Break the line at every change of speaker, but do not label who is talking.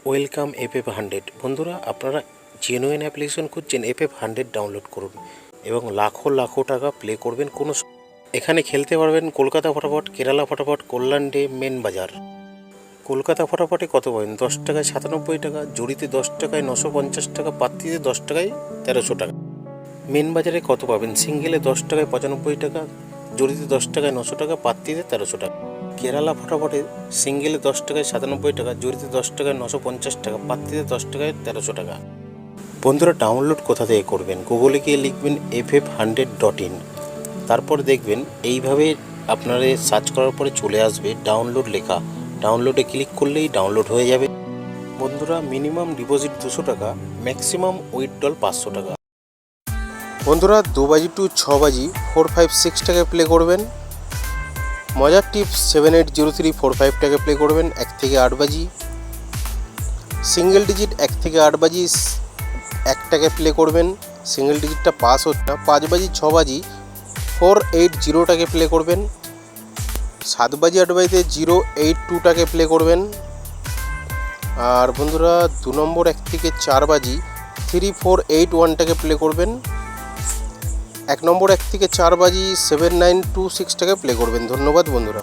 Welcome FF100। বন্ধুরা, আপনারা genuine application খুঁজছেন, FF100 ডাউনলোড করুন এবং লাখো লাখো টাকা প্লে করবেন। এখানে খেলতে পারবেন কলকাতা ফটাফট, কেরালা ফটাফট, কল্যাণ ডে, মেন বাজার। কলকাতা ফটাফটে কত পাবেন? 10 টাকায় 97 টাকা, জড়িতে 10 টাকায় 950 টাকা, পাত্তিতে 10 টাকায় 1300 টাকা। মেন বাজারে কত পাবেন? সিঙ্গেলে 10 টাকায় 95 টাকা, জড়িতে 10 টাকায় 900 টাকা, পাত্তিতে 1300 টাকা। কেরালা ফটাফটে সিঙ্গেলে 10 টাকায় 97 টাকা, জড়িতে 10 টাকায় 950 টাকা, পাত্তিতে 10 টাকায় 1300 টাকা। বন্ধুরা, ডাউনলোড কোথা থেকে করবেন? গুগলে গিয়ে লিখবেন ff100.in, তারপর দেখবেন এইভাবে আপনারা সার্চ করার পরে চলে আসবে ডাউনলোড লেখা। ডাউনলোডে ক্লিক করলেই ডাউনলোড হয়ে যাবে। বন্ধুরা, মিনিমাম ডিপোজিট 200 টাকা, ম্যাক্সিমাম উইথড্রল 500 টাকা। বন্ধুরা, 2 বাজি টু 6 বাজি 456 টাকায় প্লে করবেন। মজার টিপস 780345 টাকায় প্লে করবেন 1 থেকে 8 বাজি। সিঙ্গেল ডিজিট 1 থেকে 8 বাজি 1 টাকায় প্লে করবেন, সিঙ্গেল ডিজিটটা পাস হচ্ছে না। 5 বাজি 6 বাজি 480 টাকায় প্লে করবেন। 7 বাজি 8 বাজিতে 082 টাকায় প্লে করবেন। আর বন্ধুরা, 2 নম্বর 1 থেকে 4 বাজি 3481 টাকায় প্লে করবেন। 1 নম্বর 1 থেকে 4 বাজি 7926 টাকায় প্লে করবেন। ধন্যবাদ বন্ধুরা।